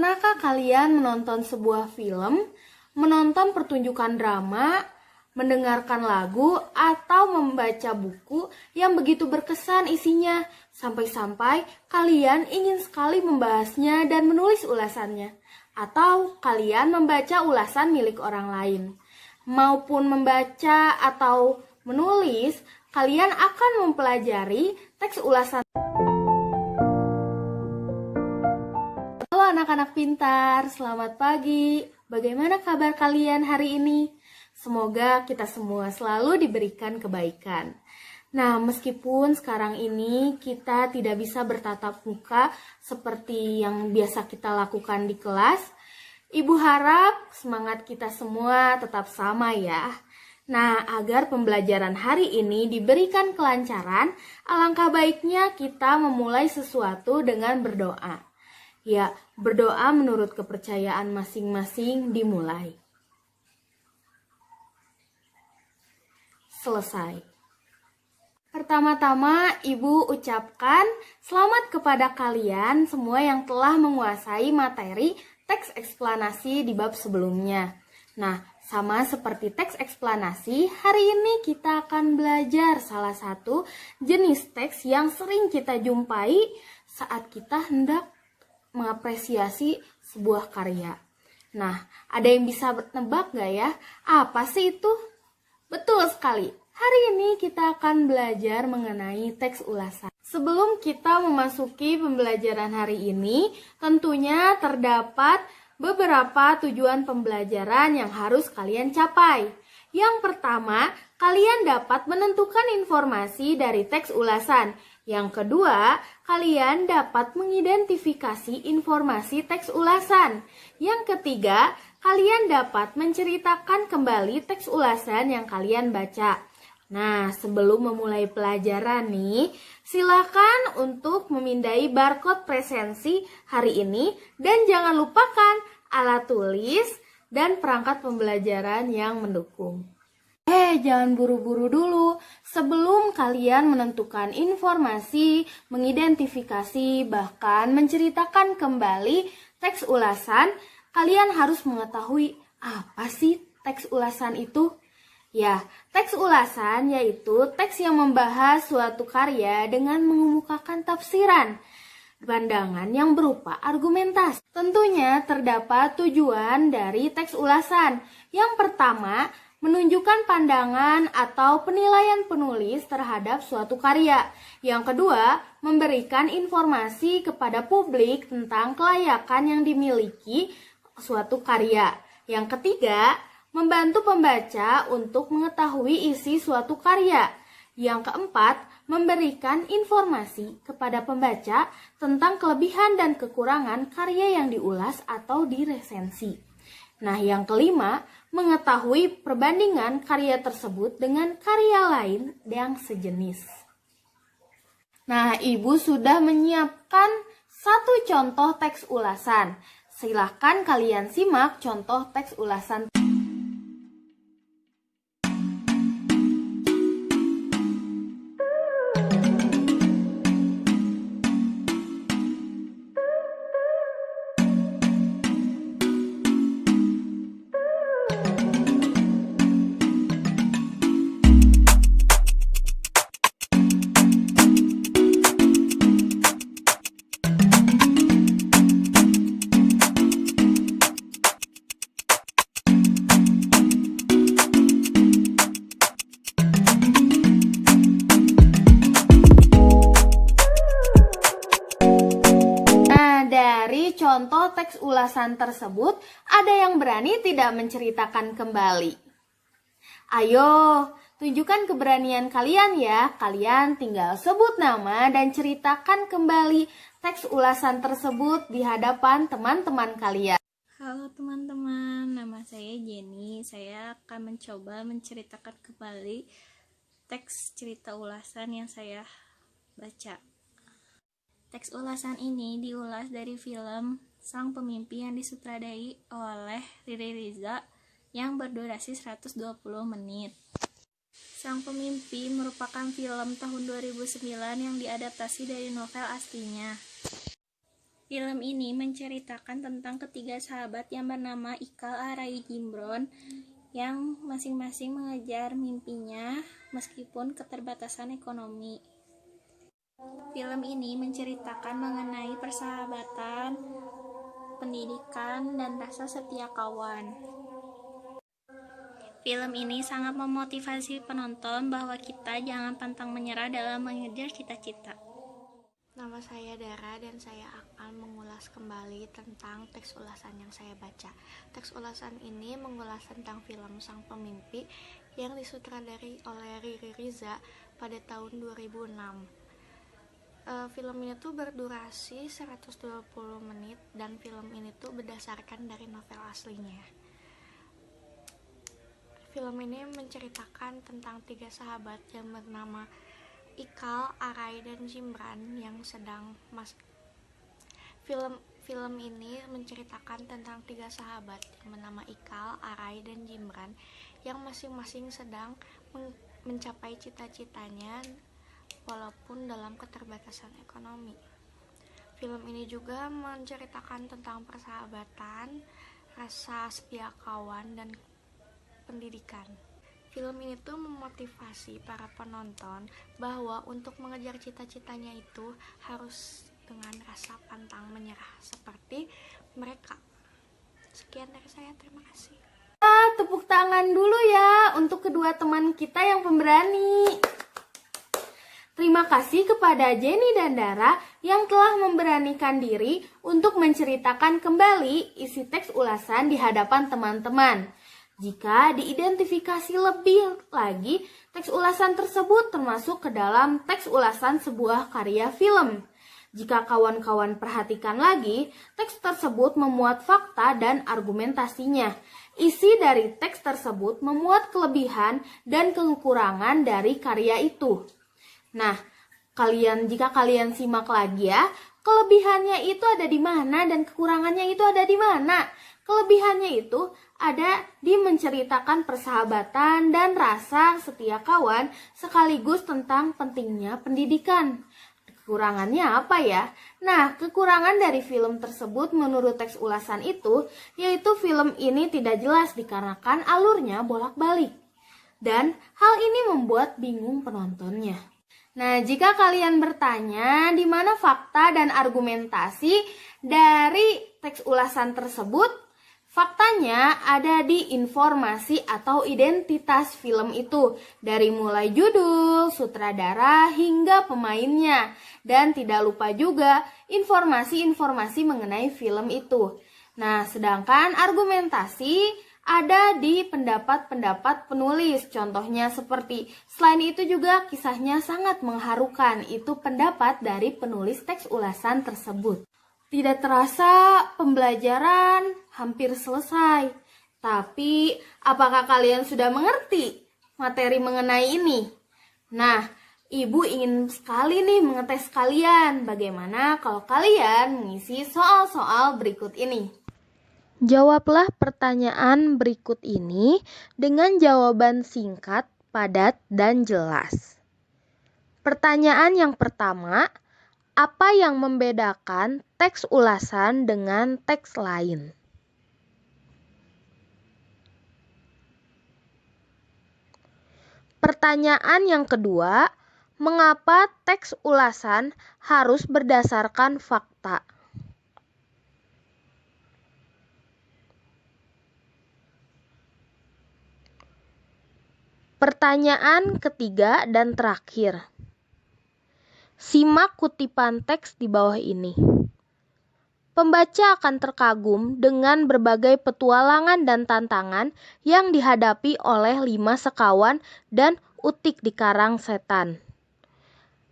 Pernahkah kalian menonton sebuah film, menonton pertunjukan drama, mendengarkan lagu, atau membaca buku yang begitu berkesan isinya, sampai-sampai kalian ingin sekali membahasnya dan menulis ulasannya? Atau kalian membaca ulasan milik orang lain? Maupun membaca atau menulis, kalian akan mempelajari teks ulasan. Halo anak-anak pintar, selamat pagi. Bagaimana kabar kalian hari ini? Semoga kita semua selalu diberikan kebaikan. Nah, meskipun sekarang ini kita tidak bisa bertatap muka seperti yang biasa kita lakukan di kelas, Ibu harap semangat kita semua tetap sama ya. Nah, agar pembelajaran hari ini diberikan kelancaran, alangkah baiknya kita memulai sesuatu dengan berdoa. Ya, berdoa menurut kepercayaan masing-masing dimulai. Selesai. Pertama-tama, Ibu ucapkan selamat kepada kalian semua yang telah menguasai materi teks eksplanasi di bab sebelumnya. Nah, sama seperti teks eksplanasi, hari ini kita akan belajar salah satu jenis teks yang sering kita jumpai saat kita hendak mengapresiasi sebuah karya. Nah, ada yang bisa nebak gak ya? Apa sih itu? Betul sekali. Hari ini kita akan belajar mengenai teks ulasan. Sebelum kita memasuki pembelajaran hari ini, tentunya terdapat beberapa tujuan pembelajaran yang harus kalian capai. Yang pertama, kalian dapat menentukan informasi dari teks ulasan. Yang kedua, kalian dapat mengidentifikasi informasi teks ulasan. Yang ketiga, kalian dapat menceritakan kembali teks ulasan yang kalian baca. Nah, sebelum memulai pelajaran nih, silakan untuk memindai barcode presensi hari ini dan jangan lupakan alat tulis dan perangkat pembelajaran yang mendukung. Jangan buru-buru dulu. Sebelum kalian menentukan informasi, mengidentifikasi, bahkan menceritakan kembali teks ulasan, kalian harus mengetahui apa sih teks ulasan itu? Ya, teks ulasan yaitu teks yang membahas suatu karya dengan mengemukakan tafsiran, pandangan yang berupa argumentasi. Tentunya terdapat tujuan dari teks ulasan. Yang pertama, menunjukkan pandangan atau penilaian penulis terhadap suatu karya. Yang kedua, memberikan informasi kepada publik tentang kelayakan yang dimiliki suatu karya. Yang ketiga, membantu pembaca untuk mengetahui isi suatu karya. Yang keempat, memberikan informasi kepada pembaca tentang kelebihan dan kekurangan karya yang diulas atau diresensi. Nah, yang kelima, mengetahui perbandingan karya tersebut dengan karya lain yang sejenis. Nah, Ibu sudah menyiapkan satu contoh teks ulasan. Silakan kalian simak contoh teks ulasan. Contoh teks ulasan tersebut, ada yang berani tidak menceritakan kembali? Ayo, tunjukkan keberanian kalian ya. Kalian tinggal sebut nama dan ceritakan kembali teks ulasan tersebut di hadapan teman-teman kalian. Halo teman-teman, nama saya Jenny. Saya akan mencoba menceritakan kembali teks cerita ulasan yang saya baca. Teks ulasan ini diulas dari film Sang Pemimpi yang disutradai oleh Riri Riza yang berdurasi 120 menit. Sang Pemimpi merupakan film tahun 2009 yang diadaptasi dari novel aslinya. Film ini menceritakan tentang ketiga sahabat yang bernama Ikal, Arai, Jimbron yang masing-masing mengejar mimpinya meskipun keterbatasan ekonomi. Film ini menceritakan mengenai persahabatan, pendidikan, dan rasa setia kawan. Film ini sangat memotivasi penonton bahwa kita jangan pantang menyerah dalam mengejar cita-cita. Nama saya Dara dan saya akan mengulas kembali tentang teks ulasan yang saya baca. Teks ulasan ini mengulas tentang film Sang Pemimpi yang disutradari oleh Riri Riza pada tahun 2006. Film ini tuh berdurasi 120 menit dan film ini tuh berdasarkan dari novel aslinya. Film ini menceritakan tentang tiga sahabat yang bernama Ikal, Arai, dan Jimbran yang sedang Film ini menceritakan tentang tiga sahabat yang bernama Ikal, Arai, dan Jimbran yang masing-masing sedang mencapai cita-citanya walaupun dalam keterbatasan ekonomi. Film ini juga menceritakan tentang persahabatan, rasa setia kawan, dan pendidikan. Film ini tuh memotivasi para penonton bahwa untuk mengejar cita-citanya itu harus dengan rasa pantang menyerah seperti mereka. Sekian dari saya, terima kasih. Tepuk tangan dulu ya untuk kedua teman kita yang pemberani. Terima kasih kepada Jenny dan Dara yang telah memberanikan diri untuk menceritakan kembali isi teks ulasan di hadapan teman-teman. Jika diidentifikasi lebih lagi, teks ulasan tersebut termasuk ke dalam teks ulasan sebuah karya film. Jika kawan-kawan perhatikan lagi, teks tersebut memuat fakta dan argumentasinya. Isi dari teks tersebut memuat kelebihan dan kekurangan dari karya itu. Nah, jika kalian simak lagi ya, kelebihannya itu ada di mana dan kekurangannya itu ada di mana. Kelebihannya itu ada di menceritakan persahabatan dan rasa setia kawan sekaligus tentang pentingnya pendidikan. Kekurangannya apa ya? Nah, kekurangan dari film tersebut menurut teks ulasan itu, yaitu film ini tidak jelas dikarenakan alurnya bolak-balik. Dan hal ini membuat bingung penontonnya. Nah, jika kalian bertanya di mana fakta dan argumentasi dari teks ulasan tersebut, faktanya ada di informasi atau identitas film itu, dari mulai judul, sutradara, hingga pemainnya. Dan tidak lupa juga informasi-informasi mengenai film itu. Nah, sedangkan argumentasi ada di pendapat-pendapat penulis. Contohnya seperti, selain itu juga kisahnya sangat mengharukan. Itu pendapat dari penulis teks ulasan tersebut. Tidak terasa pembelajaran hampir selesai. Tapi, apakah kalian sudah mengerti materi mengenai ini? Nah, Ibu ingin sekali nih mengetes kalian. Bagaimana kalau kalian mengisi soal-soal berikut ini? Jawablah pertanyaan berikut ini dengan jawaban singkat, padat, dan jelas. Pertanyaan yang pertama, apa yang membedakan teks ulasan dengan teks lain? Pertanyaan yang kedua, mengapa teks ulasan harus berdasarkan fakta? Pertanyaan ketiga dan terakhir. Simak kutipan teks di bawah ini. Pembaca akan terkagum dengan berbagai petualangan dan tantangan yang dihadapi oleh 5 sekawan dan Utik di Karang Setan.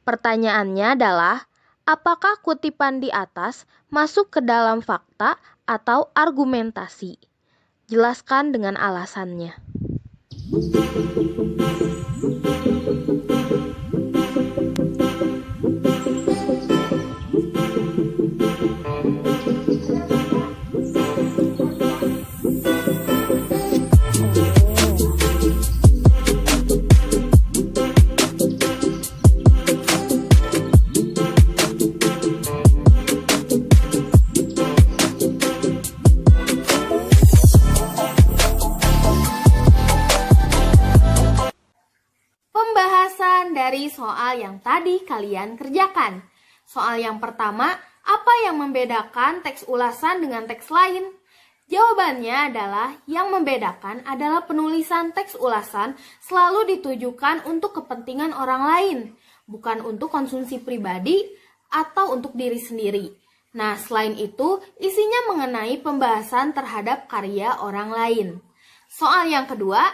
Pertanyaannya adalah, apakah kutipan di atas masuk ke dalam fakta atau argumentasi? Jelaskan dengan alasannya. soal yang tadi kalian kerjakan. Soal yang pertama, apa yang membedakan teks ulasan dengan teks lain? Jawabannya adalah yang membedakan adalah penulisan teks ulasan selalu ditujukan untuk kepentingan orang lain, bukan untuk konsumsi pribadi atau untuk diri sendiri. Nah, selain itu, isinya mengenai pembahasan terhadap karya orang lain. Soal yang kedua,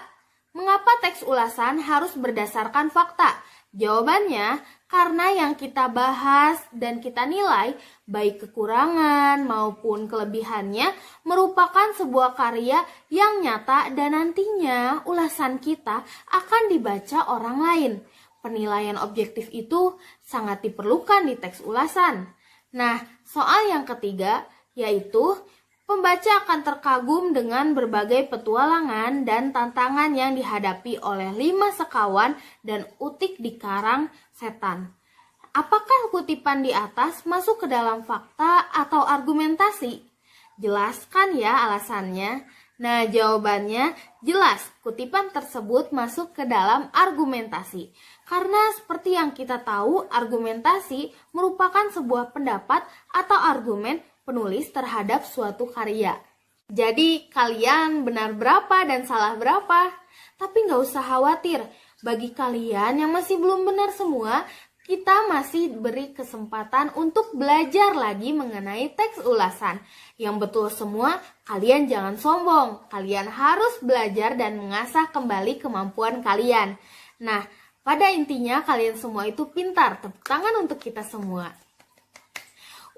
mengapa teks ulasan harus berdasarkan fakta? Jawabannya, karena yang kita bahas dan kita nilai, baik kekurangan maupun kelebihannya, merupakan sebuah karya yang nyata dan nantinya ulasan kita akan dibaca orang lain. Penilaian objektif itu sangat diperlukan di teks ulasan. Nah, soal yang ketiga yaitu pembaca akan terkagum dengan berbagai petualangan dan tantangan yang dihadapi oleh 5 sekawan dan utik di karang setan. Apakah kutipan di atas masuk ke dalam fakta atau argumentasi? Jelaskan ya alasannya. Nah, jawabannya jelas, kutipan tersebut masuk ke dalam argumentasi. Karena seperti yang kita tahu, argumentasi merupakan sebuah pendapat atau argumen penulis terhadap suatu karya. Jadi, kalian benar berapa dan salah berapa? Tapi nggak usah khawatir, bagi kalian yang masih belum benar semua, kita masih beri kesempatan untuk belajar lagi mengenai teks ulasan. Yang betul semua, kalian jangan sombong. Kalian harus belajar dan mengasah kembali kemampuan kalian. Nah, pada intinya kalian semua itu pintar. Tepuk tangan untuk kita semua.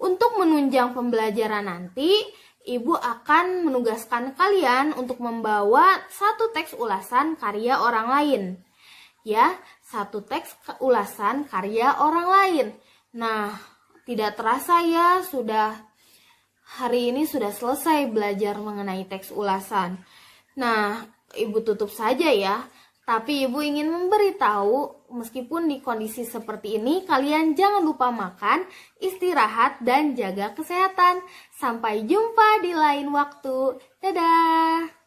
Untuk menunjang pembelajaran nanti, Ibu akan menugaskan kalian untuk membawa satu teks ulasan karya orang lain. Ya, satu teks ulasan karya orang lain. Nah, tidak terasa ya, hari ini sudah selesai belajar mengenai teks ulasan. Nah, Ibu tutup saja ya. Tapi Ibu ingin memberitahu, meskipun di kondisi seperti ini, kalian jangan lupa makan, istirahat, dan jaga kesehatan. Sampai jumpa di lain waktu. Dadah!